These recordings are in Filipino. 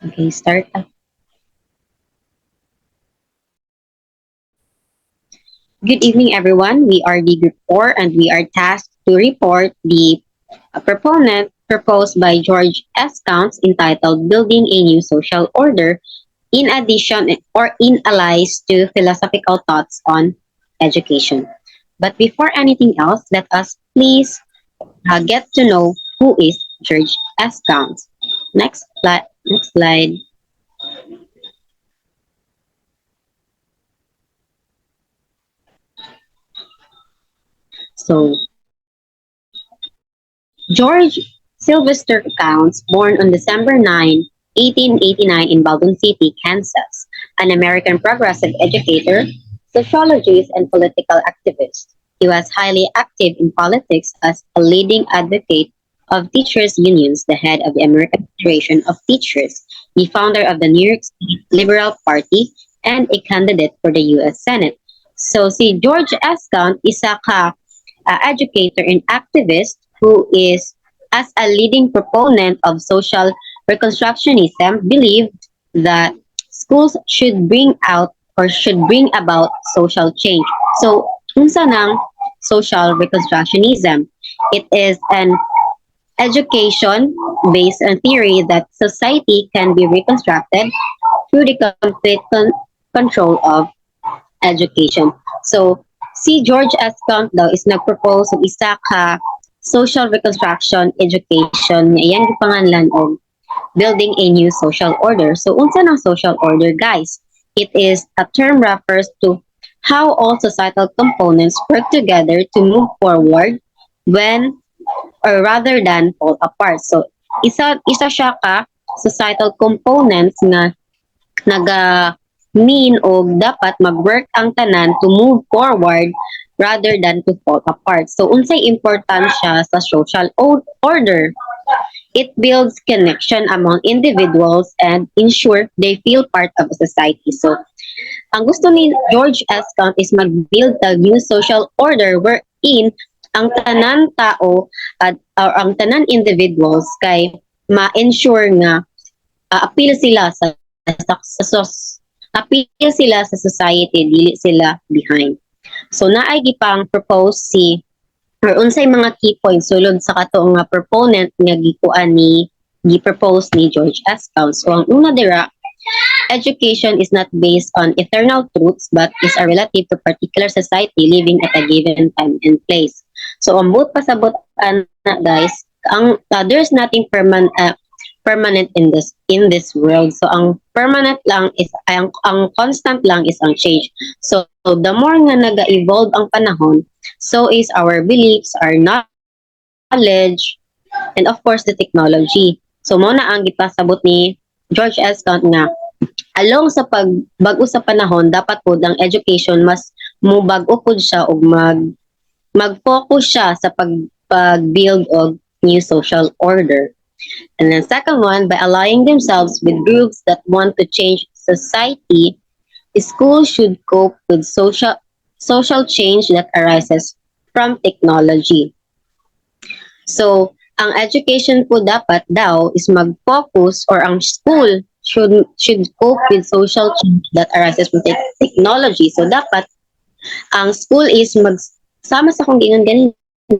Okay, start. Good evening, everyone. We are the Group 4 and we are tasked to report the proponent proposed by George S. Counts entitled Building a New Social Order in addition or in allies to philosophical thoughts on education. But before anything else, let us please get to know who is George S. Counts. Next slide. So, George Sylvester Counts, born on December 9, 1889 in Baldwin City, Kansas, an American progressive educator, sociologist, and political activist. He was highly active in politics as a leading advocate of teachers' unions, the head of the American Federation of Teachers, the founder of the New York State Liberal Party, and a candidate for the U.S. Senate. So si George S. Count, isa ka educator and activist who is, as a leading proponent of social reconstructionism, believed that schools should bring out or should bring about social change. So, unsa nang social reconstructionism? It is an education based on theory that society can be reconstructed through the complete control of education. So, si George S. Count daw is nag-propose og isa ka social reconstruction education nga iyang gipanganlan og building a new social order. So, unsa ng social order, guys? It is a term refers to how all societal components work together to move forward when or rather than fall apart. So, isa siya ka societal components nga naga mean o dapat mag-work ang tanan to move forward rather than to fall apart. So unsay importansya sa social order? It builds connection among individuals and ensure they feel part of a society. So ang gusto ni George S. Count is mag-build a new social order wherein ang tanan tao at or ang tanan individuals kay ma-ensure nga appeal sila sa appeal sila sa society, dili sila behind. So naay gipang propose si or unsay mga key points sulod sa kato nga proponent nga gikuan ni gi-propose ni George S. Counts. So ang una dira, education is not based on eternal truths but is a relative to particular society living at a given time and place. So ang buot pasabot na guys, there's nothing permanent in this world. So ang permanent lang is ang constant lang is ang change. So the more nga naga-evolve ang panahon, so is our beliefs, our knowledge, and of course the technology. So mo na ang gipasabot ni George S. Count nga along sa pagbago sa panahon dapat pod ang education mas mubag-o pod siya og mag-focus siya sa pag-build of new social order. And then second one, by aligning themselves with groups that want to change society, schools should cope with social change that arises from technology. So, ang education po dapat daw is mag-focus or ang school should cope with social change that arises from technology. So, dapat ang school is sama sa kung gingon ganin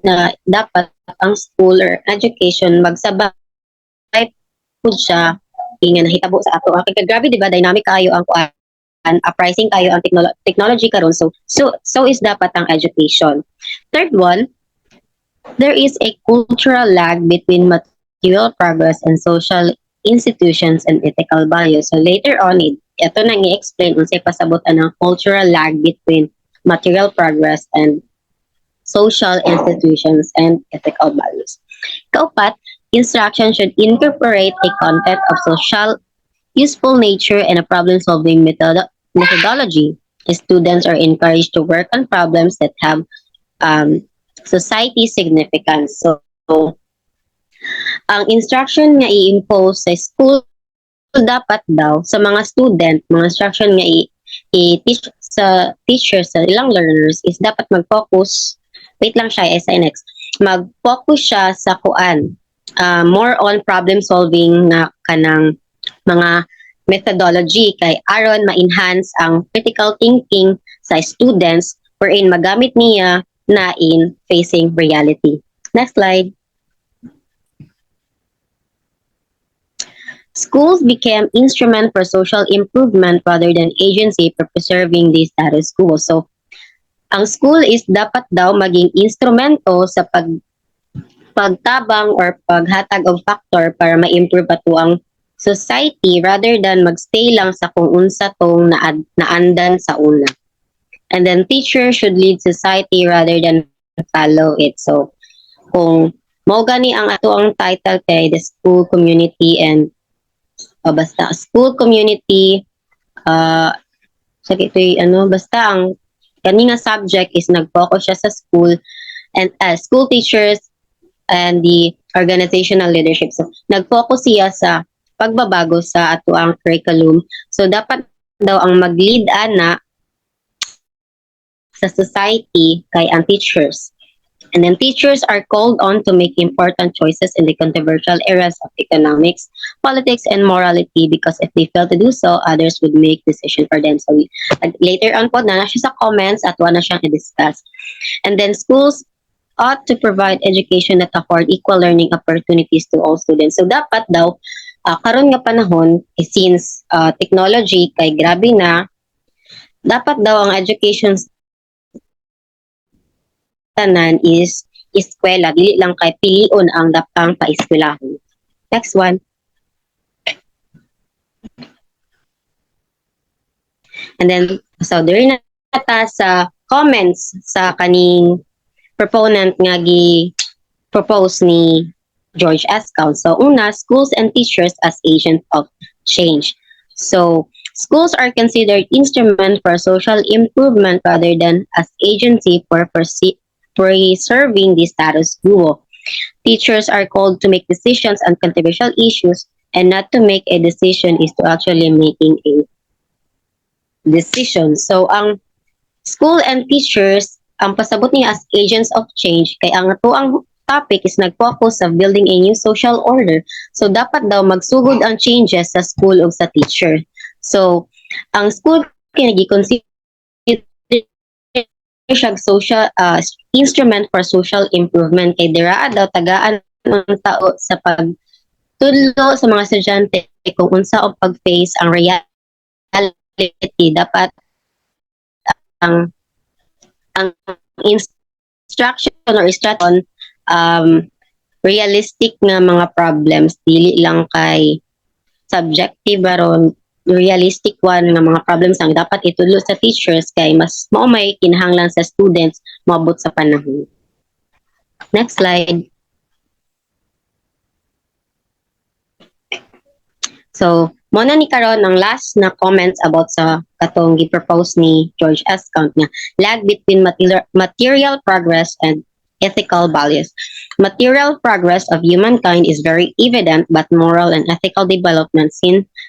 na dapat ang school or education magsabay po siya nga nahitabo sa ato. Kaya grabe, di ba, dynamic kayo ang kuan, uprising kayo ang technology karon. So is dapat ang education. Third one, there is a cultural lag between material progress and social institutions and ethical values. So later on, ito nang i-explain unsay pasabot ang cultural lag between material progress and social institutions and ethical values. Kaupat, instruction should incorporate a content of social useful nature and a problem-solving methodology. Students are encouraged to work on problems that have um, society significance. So, ang instruction nga i-impose sa school dapat daw sa mga student, mga instruction nga i-teach sa teachers, sa ilang learners is dapat mag-focus, wait lang siya, SINX, mag-focus siya sa kuan, more on problem solving na kanang mga methodology kay aron ma-enhance ang critical thinking sa students wherein magamit niya na in facing reality. Next slide. Schools became instrument for social improvement rather than agency for preserving the status quo. So, ang school is dapat daw maging instrumento sa pagtabang or paghatag of factor para ma-improve ato ang society rather than magstay lang sa kung unsa tong naandan sa una. And then teachers should lead society rather than follow it. So, kung mao gani ang ato ang title kay the school community and basta school community sa ito'y basta ang kani nga subject is nag-focus siya sa school and school teachers and the organizational leadership. So, nag-focus siya sa pagbabago sa ato ang curriculum. So, dapat daw ang mag-lead ana sa society kay ang teachers. And then teachers are called on to make important choices in the controversial areas of economics, politics, and morality because if they fail to do so, others would make decision for them. So later on po, na siya sa comments at wala siyang i-discuss. And then schools ought to provide education that afford equal learning opportunities to all students. So dapat daw, karon nga panahon, since technology kay grabe na, dapat daw ang education tanan is eskwela, dili lang kay pilion ang dapang paeskwelahan. Next one. And then, so there na ta sa comments sa kaning proponent nga gi-propose ni George S. Count. So una, schools and teachers as agents of change. So schools are considered instrument for social improvement rather than as agency for preserving the status quo. Teachers are called to make decisions on controversial issues, and not to make a decision is to actually making a decision. So, ang school and teachers, ang pasabot niya as agents of change, kay ang topic is nag-focus sa building a new social order. So, dapat daw magsugod ang changes sa school o sa teacher. So, ang school kinagi-consider siya social instrument for social improvement kay dira daw tagaan ng tao sa pagtudlo sa mga estudyante kung unsa ang pag-face ang reality. Dapat ang instruction or instruction realistic nga mga problems, dili lang kay subjective baron realistic one nga mga problems ang dapat itulo sa teachers kay mas mao may kinahanglan sa students moabot sa panahon. Next slide. So, mo na ni karon ang last na comments about sa katong gi-propose ni George S. Count nga lag between material progress and ethical values. Material progress of humankind is very evident, but moral and ethical development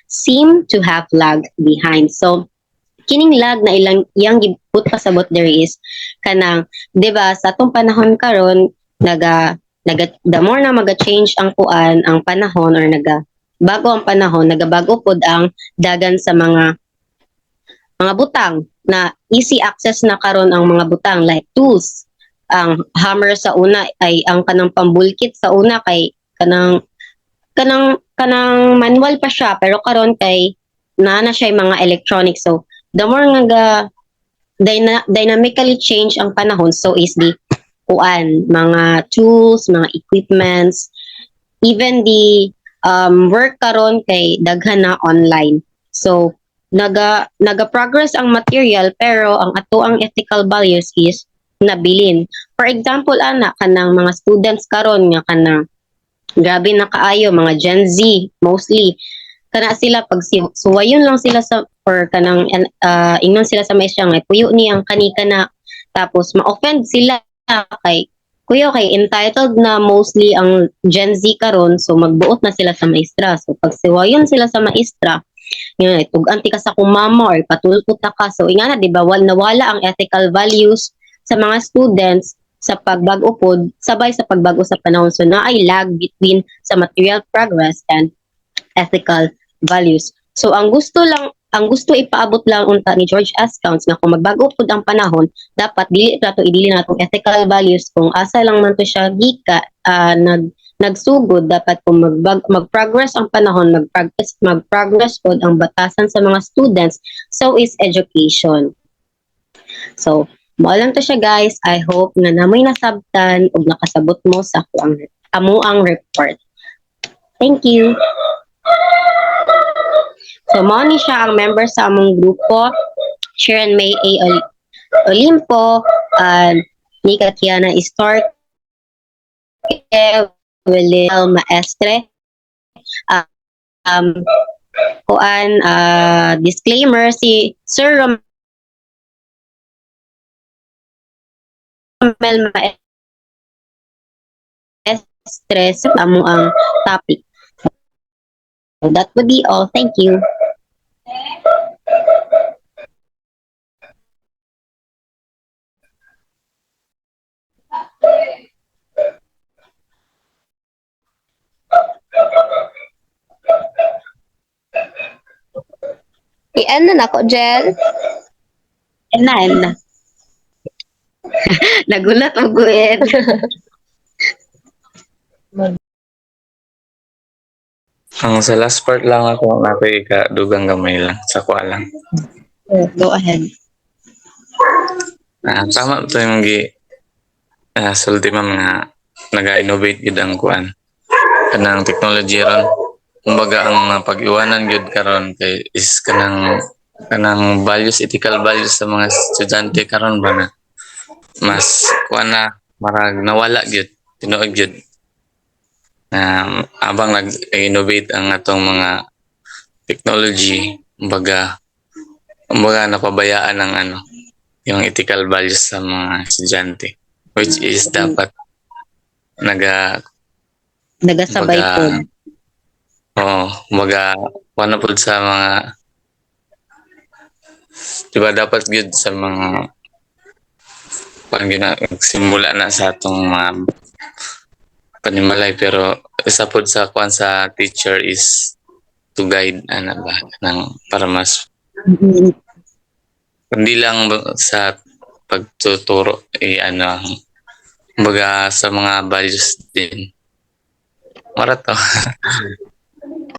seem to have lagged behind. So, kining lag na iyang giput pasabot there is kanang, di ba, sa atong panahon karon the more na maga-change ang panahon or bago ang panahon, nagabago pod ang dagan sa mga butang na easy access na karon ang mga butang like tools. Ang hammer sa una ay ang kanang pambulkit sa una kay kanang manual pa siya pero karon kay na siya mga electronic. So the more nga dynamically change ang panahon, so is the mga tools, mga equipments, even the work karon kay daghan na online. So naga-progress ang material pero ang ato ang ethical values is nabilin. For example, kanang mga students karon nga kanang grabe na kaayo mga Gen Z mostly kana sila pag suwayon lang sila sa or kanang ingnon sila sa maestra nga puyo ni ang kanika na tapos ma-offend sila kay entitled na mostly ang Gen Z karon so magbuot na sila sa maestra. So pag suwayon sila sa maestra yun, tuganti ka sa kumama or patulpot na ka. So ingana, di ba, nawala ang ethical values sa mga students sa pagbago pod sabay sa pagbago sa panahon. So na ay lag between sa material progress and ethical values. So ang gusto ipaabot lang unta ni George S. Counts nga kung magbago pud ang panahon, dapat dili nato idili natong ethical values kung asa lang man to siya gika nagsugod. Dapat kung mag-progress ang panahon, mag-progress pod ang batasan sa mga students, so is education. So mao lang to siya guys. I hope na namoy nasabtan ug nakasabot mo sa amo ang report. Thank you. So mao ni siya ang member sa among grupo. Sharon May A. Olimpo, Nika Kiana Stark, William Maestre, uh, um, disclaimer, si Sir Romel Maestre sa amo ang topic. So that would be all. Thank you. I-end na ako, Jel. Enan. Nagulat og guet. Ang sa last part lang ako dugang gamay lang sa kuha lang. Go ahead. Tama to yung sulti mga naga-innovate gid ang kuan kanang technology ron. Kumbaga ang pag-iwanan gyud karon kay is kanang values, ethical values sa mga estudyante karon ba na mas kuan na marag nawala gyud, tinuod gyud. Abang nag-innovate ang atong mga technology, kumbaga napabayaan ng yung ethical values sa mga estudyante, which is dapat nagasabay po. Kumbaga paano po sa mga, diba dapat good sa mga simula na sa atong mga panimalay, pero isa po sa kuan sa teacher is to guide para mas hindi lang sa pagtuturo kumbaga sa mga values din. Marato.